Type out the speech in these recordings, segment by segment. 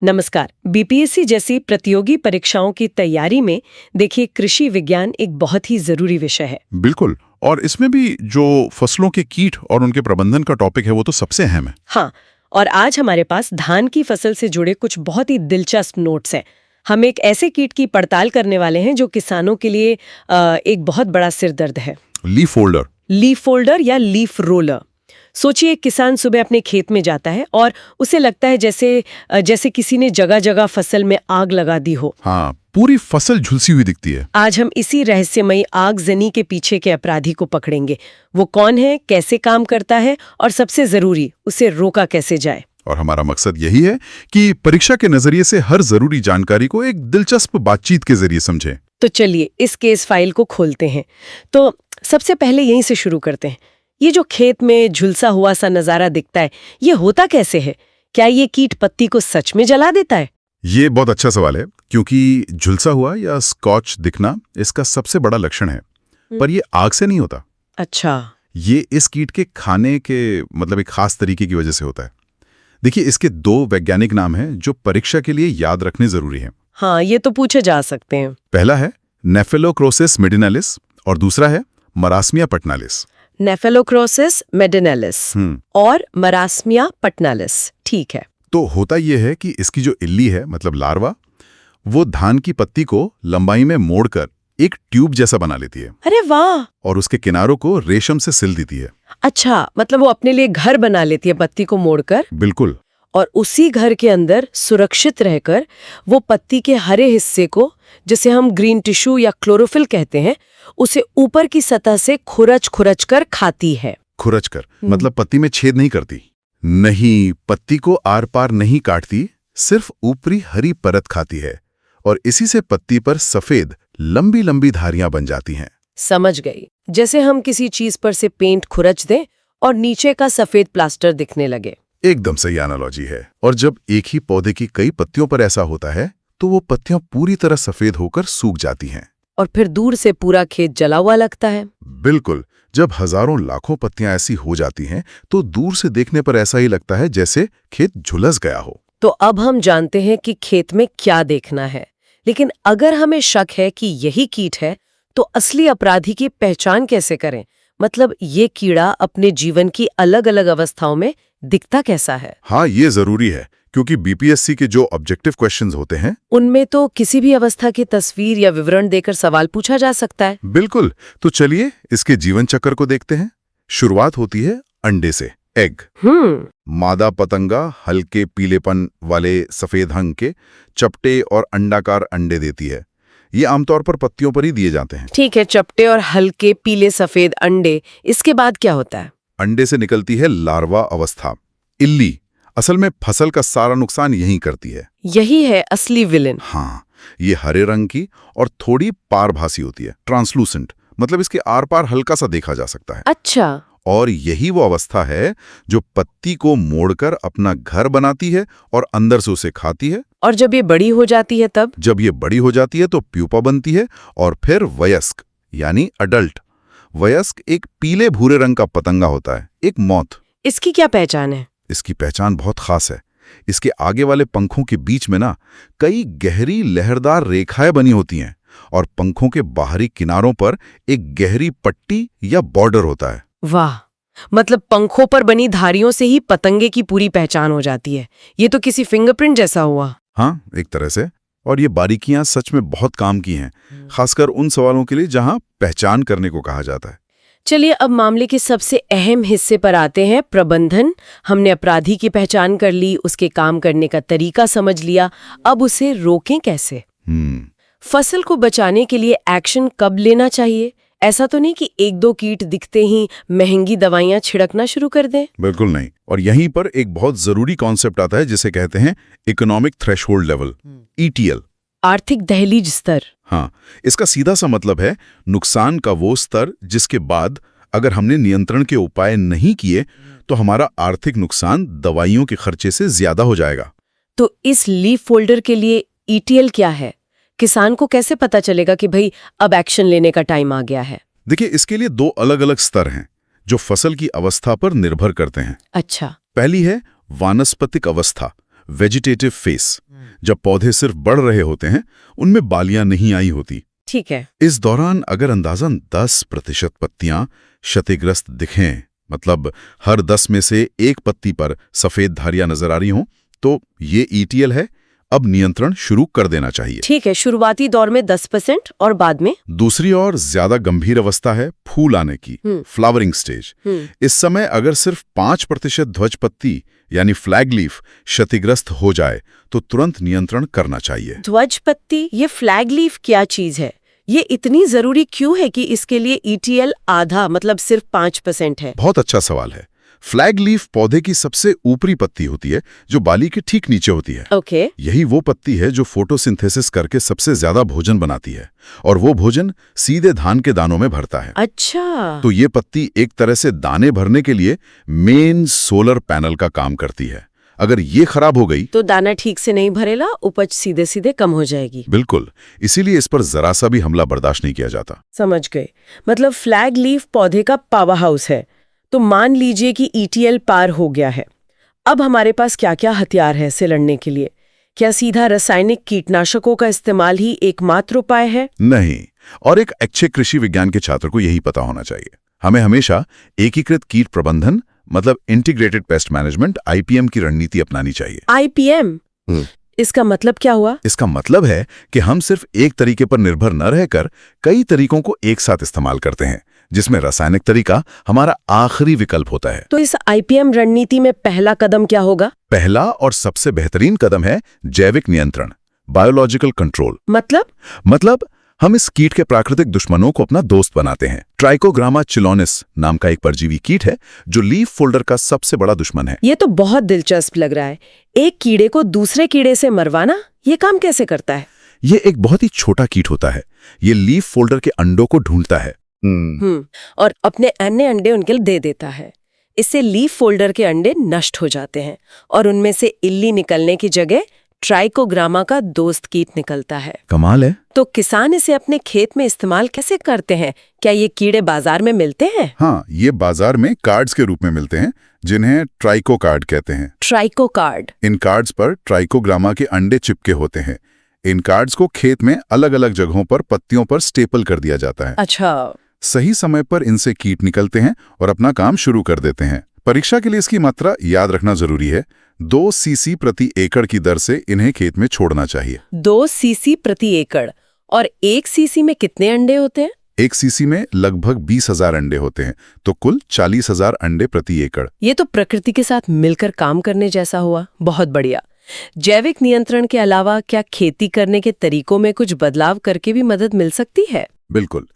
नमस्कार। बीपीएससी जैसी प्रतियोगी परीक्षाओं की तैयारी में देखिए कृषि विज्ञान एक बहुत ही जरूरी विषय है। बिल्कुल। और इसमें भी जो फसलों के कीट और उनके प्रबंधन का टॉपिक है वो तो सबसे अहम है। हाँ, और आज हमारे पास धान की फसल से जुड़े कुछ बहुत ही दिलचस्प नोट्स हैं। हम एक ऐसे कीट की पड़ताल करने वाले हैं जो किसानों के लिए एक बहुत बड़ा सिरदर्द है। Leaf folder. लीफ फोल्डर या लीफ रोलर। सोचिए, किसान सुबह अपने खेत में जाता है और उसे लगता है जैसे किसी ने जगह जगह फसल में आग लगा दी हो। हाँ, पूरी फसल झुलसी हुई दिखती है। आज हम इसी रहस्यमयी आगजनी के पीछे के अपराधी को पकड़ेंगे। वो कौन है, कैसे काम करता है और सबसे जरूरी, उसे रोका कैसे जाए। और हमारा मकसद यही है कि परीक्षा के नजरिए से हर जरूरी जानकारी को एक दिलचस्प बातचीत के जरिए समझें। तो चलिए इस केस फाइल को खोलते हैं। तो सबसे पहले यहीं से शुरू करते हैं। ये जो खेत में झुलसा हुआ सा नजारा दिखता है, ये होता कैसे है? क्या ये कीट पत्ती को सच में जला देता है? ये बहुत अच्छा सवाल है, क्योंकि झुलसा हुआ या स्कॉच दिखना इसका सबसे बड़ा लक्षण है। पर ये आग से नहीं होता। अच्छा। ये इस कीट के खाने के एक खास तरीके की वजह से होता है। देखिए, इसके दो वैज्ञानिक नाम हैं जो परीक्षा के लिए याद रखने जरूरी हैं। हाँ, ये तो पूछे जा सकते हैं। पहला है नेफेलोक्रोसिस मेडिनालिस और दूसरा है मरास्मिया पटनालिस। नेफेलोक्रोसिस मेडिनालिस और मरास्मिया पटनालिस। ठीक है। तो होता यह है कि इसकी जो इल्ली है, लार्वा, वो धान की पत्ती को लंबाई में मोड़कर एक ट्यूब जैसा बना लेती है। अरे वाह! और उसके किनारों को रेशम से सिल देती है। अच्छा, वो अपने लिए घर बना लेती है पत्ती को मोड़कर। बिल्कुल। और उसी घर के अंदर सुरक्षित रहकर वो पत्ती के हरे हिस्से को, जिसे हम ग्रीन टिश्यू या क्लोरोफिल कहते हैं, उसे ऊपर की सतह से खुरच कर खाती है। खुरच कर पत्ती में छेद नहीं करती। नहीं, पत्ती को आर पार नहीं काटती, सिर्फ ऊपरी हरी परत खाती है। और इसी से पत्ती पर सफेद लंबी लंबी धारियां बन जाती हैं। समझ गई। जैसे हम किसी चीज पर से पेंट खुरच दें और नीचे का सफेद प्लास्टर दिखने लगे। एकदम सही एनालॉजी है। और जब एक ही पौधे की कई पत्तियों पर ऐसा होता है तो वो पत्तियां पूरी तरह सफेद होकर सूख जाती हैं। और फिर दूर से पूरा खेत जला हुआ लगता है। बिल्कुल। जब हजारों लाखों पत्तियां ऐसी हो जाती हैं तो दूर से देखने पर ऐसा ही लगता है जैसे खेत झुलस गया हो। तो अब हम जानते हैं कि खेत में क्या देखना है। लेकिन अगर हमें शक है कि यही कीट है, तो असली अपराधी की पहचान कैसे करें? ये कीड़ा अपने जीवन की अलग अलग अवस्थाओं में दिखता कैसा है? हाँ, ये जरूरी है, क्योंकि बीपीएससी के जो ऑब्जेक्टिव क्वेश्चंस होते हैं उनमें तो किसी भी अवस्था की तस्वीर या विवरण देकर सवाल पूछा जा सकता है। बिल्कुल। तो चलिए इसके जीवन चक्र को देखते हैं। शुरुआत होती है अंडे से, एग। मादा पतंगा हल्के पीलेपन वाले सफेद रंग के चपटे और अंडाकार अंडे देती है। ये आमतौर पर पत्तियों पर ही दिए जाते हैं। ठीक है, चपटे और हल्के पीले सफेद अंडे। इसके बाद क्या होता है? अंडे से निकलती है लार्वा अवस्था, इल्ली। असल में फसल का सारा नुकसान यही करती है। यही है असली विलेन। हाँ, ये हरे रंग की और थोड़ी पारभासी होती है, ट्रांसलूसेंट। इसके आर पार हल्का सा देखा जा सकता है। अच्छा। और यही वो अवस्था है जो पत्ती को मोड़कर अपना घर बनाती है और अंदर से उसे खाती है। और जब ये बड़ी हो जाती है तब? जब ये बड़ी हो जाती है तो प्यूपा बनती है और फिर वयस्क यानी अडल्ट। वयस्क एक पीले भूरे रंग का पतंगा होता है, एक मॉथ। इसकी क्या पहचान है? इसकी पहचान बहुत खास है। इसके आगे वाले पंखों के बीच में कई गहरी लहरदार रेखाएं बनी होती हैं और पंखों के बाहरी किनारों पर एक गहरी पट्टी या बॉर्डर होता है। वाह! पंखों पर बनी धारियों से ही पतंगे की पूरी पहचान हो जाती है। ये तो किसी फिंगरप्रिंट जैसा हुआ। हाँ, एक तरह से। और ये बारीकियां सच में बहुत काम की हैं, खासकर उन सवालों के लिए जहां पहचान करने को कहा जाता है। चलिए अब मामले के सबसे अहम हिस्से पर आते हैं, प्रबंधन। हमने अपराधी की पहचान कर ली, उसके काम करने का तरीका समझ लिया। अब उसे रोकें कैसे? फसल को बचाने के लिए एक्शन कब लेना चाहिए? ऐसा तो नहीं कि एक दो कीट दिखते ही महंगी दवाइयां छिड़कना शुरू कर दें। बिल्कुल नहीं। और यहीं पर एक बहुत जरूरी कॉन्सेप्ट आता है जिसे कहते हैं इकोनॉमिक थ्रेशोल्ड लेवल, ईटीएल। आर्थिक दहलीज स्तर। हाँ, इसका सीधा सा मतलब है नुकसान का वो स्तर जिसके बाद अगर हमने नियंत्रण के उपाय नहीं किए तो हमारा आर्थिक नुकसान दवाइयों के खर्चे से ज्यादा हो जाएगा। तो इस लीफ फोल्डर के लिए ईटीएल क्या है? किसान को कैसे पता चलेगा कि भाई अब एक्शन लेने का टाइम आ गया है? देखिए, इसके लिए दो अलग अलग स्तर हैं जो फसल की अवस्था पर निर्भर करते हैं। अच्छा। पहली है वानस्पतिक अवस्था, वेजिटेटिव फेस, जब पौधे सिर्फ बढ़ रहे होते हैं, उनमें बालियां नहीं आई होती। ठीक है। इस दौरान अगर अंदाजन 10% पत्तियां क्षतिग्रस्त दिखें, मतलब हर 10 में से एक पत्ती पर सफेद धारियां नजर आ रही हों, तो ये ETL है। अब नियंत्रण शुरू कर देना चाहिए। ठीक है, शुरुआती दौर में 10% और बाद में? दूसरी और ज्यादा गंभीर अवस्था है फूल आने की, फ्लावरिंग स्टेज। इस समय अगर सिर्फ 5% ध्वज पत्ती यानी फ्लैग लीफ क्षतिग्रस्त हो जाए तो तुरंत नियंत्रण करना चाहिए। ध्वज पत्ती, ये फ्लैग लीफ क्या चीज है? ये इतनी जरूरी क्यों है कि इसके लिए ETL आधा, मतलब सिर्फ 5% है? बहुत अच्छा सवाल है। फ्लैग लीफ पौधे की सबसे ऊपरी पत्ती होती है, जो बाली के ठीक नीचे होती है। ओके। यही वो पत्ती है जो फोटोसिंथेसिस करके सबसे ज्यादा भोजन बनाती है, और वो भोजन सीधे धान के दानों में भरता है। अच्छा। तो ये पत्ती एक तरह से दाने भरने के लिए मेन सोलर पैनल का काम करती है। अगर ये खराब हो गई तो दाना ठीक से नहीं भरेला, उपज सीधे सीधे कम हो जाएगी। बिल्कुल, इसीलिए इस पर जरा सा भी हमला बर्दाश्त नहीं किया जाता। समझ गए। मतलब फ्लैग लीफ पौधे का पावर हाउस है। तो मान लीजिए कि ETL पार हो गया है, अब हमारे पास क्या क्या हथियार है इससे लड़ने के लिए? क्या सीधा रासायनिक कीटनाशकों का इस्तेमाल ही एकमात्र उपाय है? नहीं, और एक अच्छे कृषि विज्ञान के छात्र को यही पता होना चाहिए। हमें हमेशा एकीकृत कीट प्रबंधन, मतलब इंटीग्रेटेड पेस्ट मैनेजमेंट, IPM की रणनीति अपनानी चाहिए। IPM? इसका मतलब क्या हुआ? इसका मतलब है कि हम सिर्फ एक तरीके पर निर्भर न रहकर कई तरीकों को एक साथ इस्तेमाल करते हैं, जिसमें रासायनिक तरीका हमारा आखिरी विकल्प होता है। तो इस IPM रणनीति में पहला कदम क्या होगा? पहला और सबसे बेहतरीन कदम है जैविक नियंत्रण, बायोलॉजिकल कंट्रोल। मतलब हम इस कीट के प्राकृतिक दुश्मनों को अपना दोस्त बनाते हैं। ट्राइकोग्रामा चिलोनिस नाम का एक परजीवी कीट है जो लीफ फोल्डर का सबसे बड़ा दुश्मन है। ये तो बहुत दिलचस्प लग रहा है। एक कीड़े को दूसरे कीड़े से मरवाना, ये काम कैसे करता है? ये एक बहुत ही छोटा कीट होता है। ये लीफ फोल्डर के अंडों को ढूंढता है और अपने अन्य अंडे उनके लिए दे देता है। इससे लीफ फोल्डर के अंडे नष्ट हो जाते हैं और उनमें से इल्ली निकलने की जगह ट्राइकोग्रामा का दोस्त कीट निकलता है। कमाल है। तो किसान इसे अपने खेत में इस्तेमाल कैसे करते हैं? क्या ये कीड़े बाजार में मिलते हैं? हाँ, ये बाजार में कार्ड्स के रूप में मिलते हैं, जिन्हें ट्राइको कार्ड कहते हैं। Tricho card? इन कार्ड्स पर ट्राइकोग्रामा के अंडे चिपके होते हैं। इन कार्ड्स को खेत में अलग अलग जगहों पर पत्तियों पर स्टेपल कर दिया जाता है। अच्छा। सही समय पर इनसे कीट निकलते हैं और अपना काम शुरू कर देते हैं। परीक्षा के लिए इसकी मात्रा याद रखना जरूरी है। 2 cc प्रति एकड़ की दर से इन्हें खेत में छोड़ना चाहिए। 2 cc प्रति एकड़? और 1 cc में कितने अंडे होते हैं? 1 cc में लगभग 20,000 अंडे होते हैं, तो कुल 40,000 अंडे प्रति एकड़। ये तो प्रकृति के साथ मिलकर काम करने जैसा हुआ। बहुत बढ़िया। जैविक नियंत्रण के अलावा क्या खेती करने के तरीकों में कुछ बदलाव करके भी मदद मिल सकती है? बिल्कुल।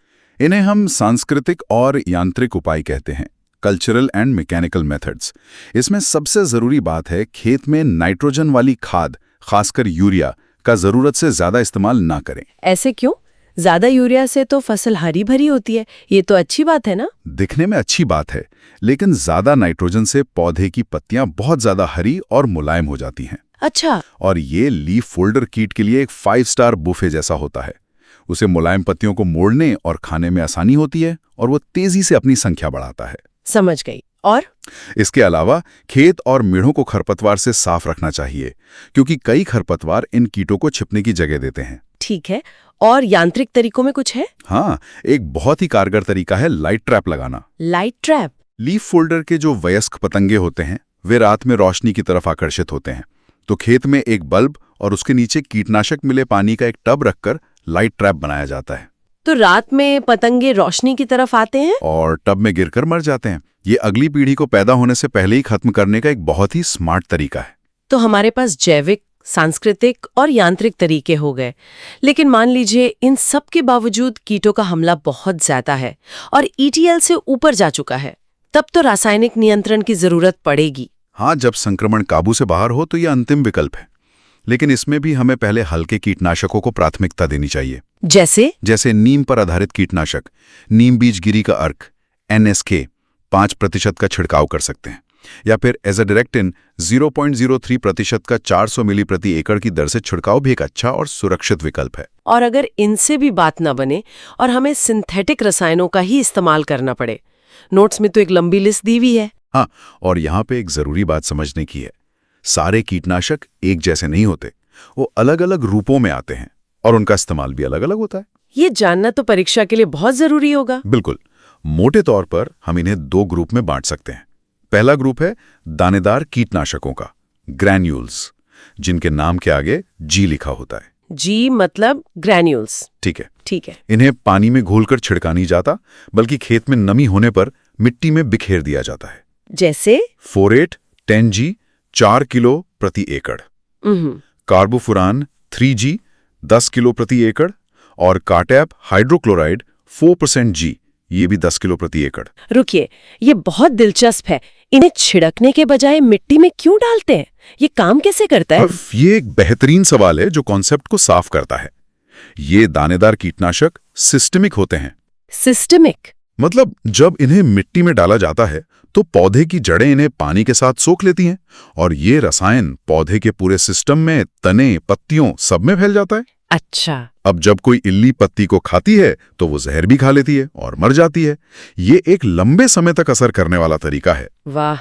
इन्हें हम सांस्कृतिक और यांत्रिक उपाय कहते हैं, कल्चरल एंड मैकेनिकल मेथड्स। इसमें सबसे जरूरी बात है खेत में नाइट्रोजन वाली खाद, खासकर यूरिया का जरूरत से ज्यादा इस्तेमाल ना करें। ऐसे क्यों? ज्यादा यूरिया से तो फसल हरी भरी होती है, ये तो अच्छी बात है ना? दिखने में अच्छी बात है, लेकिन ज्यादा नाइट्रोजन से पौधे की पत्तियां बहुत ज्यादा हरी और मुलायम हो जाती हैं। अच्छा। और ये लीफ फोल्डर कीट के लिए एक 5 स्टार बुफे जैसा होता है। उसे मुलायम पत्तियों को मोड़ने और खाने में आसानी होती है और वो तेजी से अपनी संख्या बढ़ाता है। समझ गई। और इसके अलावा खेत और मेढ़ों को खरपतवार से साफ रखना चाहिए, क्योंकि कई खरपतवार इन कीटों को छिपने की जगह देते हैं। ठीक है। और यांत्रिक तरीकों में कुछ है? हाँ, एक बहुत ही कारगर तरीका है लाइट ट्रैप लगाना। Light trap? लीफ फोल्डर के जो वयस्क पतंगे होते हैं, वे रात में रोशनी की तरफ आकर्षित होते हैं। तो खेत में एक बल्ब और उसके नीचे कीटनाशक मिले पानी का एक टब रखकर लाइट ट्रैप बनाया जाता है। तो रात में पतंगे रोशनी की तरफ आते हैं और टब में गिरकर मर जाते हैं। ये अगली पीढ़ी को पैदा होने से पहले ही खत्म करने का एक बहुत ही स्मार्ट तरीका है। तो हमारे पास जैविक, सांस्कृतिक और यांत्रिक तरीके हो गए, लेकिन मान लीजिए इन सब के बावजूद कीटों का हमला बहुत ज्यादा है और ETL से ऊपर जा चुका है, तब तो रासायनिक नियंत्रण की जरूरत पड़ेगी। हाँ, जब संक्रमण काबू से बाहर हो तो यह अंतिम विकल्प है, लेकिन इसमें भी हमें पहले हल्के कीटनाशकों को प्राथमिकता देनी चाहिए। जैसे नीम पर आधारित कीटनाशक, नीम बीज गिरी का अर्क NSK 5% का छिड़काव कर सकते हैं, या फिर एजाडिरेक्टिन 0.03% का 400 मिली प्रति एकड़ की दर से छिड़काव भी एक अच्छा और सुरक्षित विकल्प है। और अगर इनसे भी बात न बने और हमें सिंथेटिक रसायनों का ही इस्तेमाल करना पड़े, नोट्स में तो एक लंबी लिस्ट दी हुई है। हाँ, और यहाँ पे एक जरूरी बात समझने की है। सारे कीटनाशक एक जैसे नहीं होते, वो अलग अलग रूपों में आते हैं और उनका इस्तेमाल भी अलग अलग होता है। ये जानना तो परीक्षा के लिए बहुत जरूरी होगा। बिल्कुल। मोटे तौर पर हम इन्हें 2 ग्रुप में बांट सकते हैं। पहला ग्रुप है दानेदार कीटनाशकों का, ग्रैन्यूल्स, जिनके नाम के आगे जी लिखा होता है। जी मतलब ग्रैन्यूल्स। ठीक है। ठीक है। इन्हें पानी में घोलकर छिड़का नहीं जाता, बल्कि खेत में नमी होने पर मिट्टी में बिखेर दिया जाता है। जैसे फोरेट 10G 4 किलो प्रति एकड़, कार्बोफुरान 3G 10 किलो प्रति एकड़ और काटैप हाइड्रोक्लोराइड 4% G, ये भी 10 किलो प्रति एकड़। रुकिए, ये बहुत दिलचस्प है। इन्हें छिड़कने के बजाय मिट्टी में क्यों डालते हैं? ये काम कैसे करता है? ये एक बेहतरीन सवाल है जो कॉन्सेप्ट को साफ करता है। ये दानेदार कीटनाशक सिस्टमिक होते हैं। सिस्टमिक मतलब जब इन्हें मिट्टी में डाला जाता है तो पौधे की जड़ें इन्हें पानी के साथ सोख लेती हैं और ये रसायन पौधे के पूरे सिस्टम में, तने, पत्तियों सब में फैल जाता है। अच्छा। अब जब कोई इल्ली पत्ती को खाती है तो वो जहर भी खा लेती है और मर जाती है। ये एक लंबे समय तक असर करने वाला तरीका है। वाह,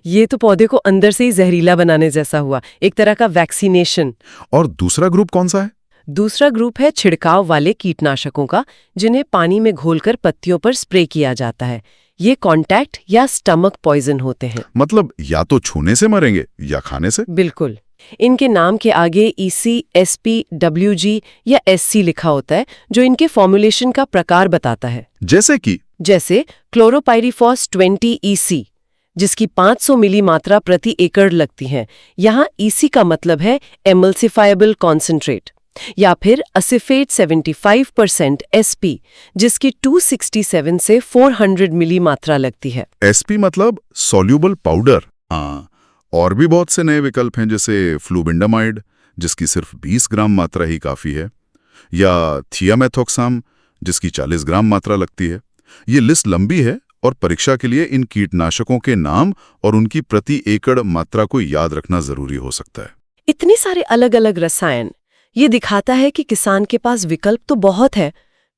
ये तो पौधे को अंदर से ही जहरीला बनाने जैसा हुआ, एक तरह का वैक्सीनेशन। और दूसरा ग्रुप कौन सा है? दूसरा ग्रुप है छिड़काव वाले कीटनाशकों का, जिन्हें पानी में घोलकर पत्तियों पर स्प्रे किया जाता है। ये कांटेक्ट या स्टमक पॉइजन होते हैं। मतलब या तो छूने से मरेंगे या खाने से। बिल्कुल। इनके नाम के आगे EC, SP, WG या SC लिखा होता है, जो इनके फॉर्मुलेशन का प्रकार बताता है। जैसे क्लोरोपाइरीफॉस 20 EC, जिसकी 500 मिली मात्रा प्रति एकड़ लगती है। यहाँ EC का मतलब है एमल्सिफाइबल कॉन्सेंट्रेट। या फिर असिफेट 75% SP, जिसकी 267 से 400 मिली मात्रा लगती है। SP मतलब सॉल्यूबल पाउडर। हाँ, और भी बहुत से नए विकल्प हैं, जैसे फ्लूबिंडामाइड, जिसकी सिर्फ 20 ग्राम मात्रा ही काफी है, या थियामेथोक्साम, जिसकी 40 ग्राम मात्रा लगती है। ये लिस्ट लंबी है और परीक्षा के लिए इन कीटनाशकों के नाम और उनकी प्रति एकड़ मात्रा को याद रखना जरूरी हो सकता है। इतने सारे अलग अलग रसायन, ये दिखाता है कि किसान के पास विकल्प तो बहुत है,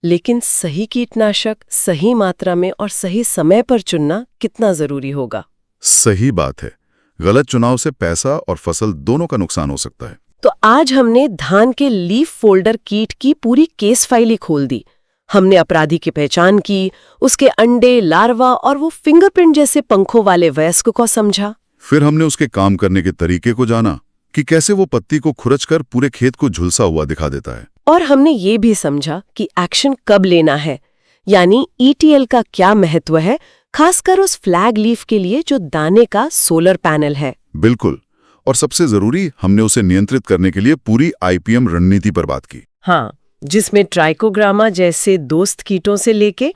लेकिन सही कीटनाशक सही मात्रा में और सही समय पर चुनना कितना जरूरी होगा। सही बात है। गलत चुनाव से पैसा और फसल दोनों का नुकसान हो सकता है। तो आज हमने धान के लीफ फोल्डर कीट की पूरी केस फाइल ही खोल दी। हमने अपराधी की पहचान की, उसके अंडे, लार्वा और वो फिंगरप्रिंट जैसे पंखों वाले वयस्क को समझा। फिर हमने उसके काम करने के तरीके को जाना कि कैसे वो पत्ती को खुरचकर पूरे खेत को झुलसा हुआ दिखा देता है। और हमने ये भी समझा कि एक्शन कब लेना है, यानी ETL का क्या महत्व है, खासकर उस फ्लैग लीफ के लिए जो दाने का सोलर पैनल है। बिल्कुल। और सबसे जरूरी, हमने उसे नियंत्रित करने के लिए पूरी IPM रणनीति पर बात की। हाँ, जिसमें ट्राइकोग्रामा जैसे दोस्त कीटों से लेके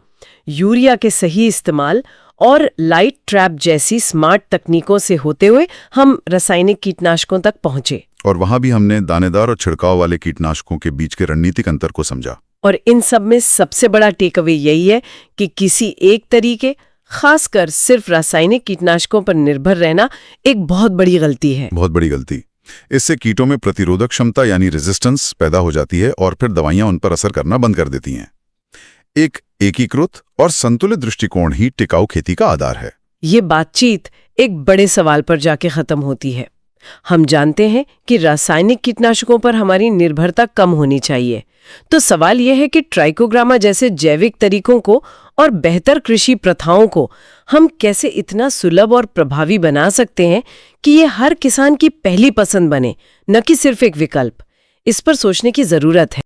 यूरिया के सही इस्तेमाल और लाइट ट्रैप जैसी स्मार्ट तकनीकों से होते हुए हम रासायनिक कीटनाशकों तक पहुंचे। और वहां भी हमने दानेदार और छिड़काव वाले कीटनाशकों के बीच के रणनीतिक अंतर को समझा। और इन सब में सबसे बड़ा टेकअवे यही है कि किसी एक तरीके, खासकर सिर्फ रासायनिक कीटनाशकों पर निर्भर रहना एक बहुत बड़ी गलती है। बहुत बड़ी गलती। इससे कीटों में प्रतिरोधक क्षमता यानी रेजिस्टेंस पैदा हो जाती है और फिर दवाइयां उन पर असर करना बंद कर देती हैं। एक एकीकृत और संतुलित दृष्टिकोण ही टिकाऊ खेती का आधार है। ये बातचीत एक बड़े सवाल पर जाके खत्म होती है। हम जानते हैं कि रासायनिक कीटनाशकों पर हमारी निर्भरता कम होनी चाहिए। तो सवाल यह है कि ट्राइकोग्रामा जैसे जैविक तरीकों को और बेहतर कृषि प्रथाओं को हम कैसे इतना सुलभ और प्रभावी बना सकते हैं कि ये हर किसान की पहली पसंद बने, न कि सिर्फ एक विकल्प। इस पर सोचने की जरूरत है।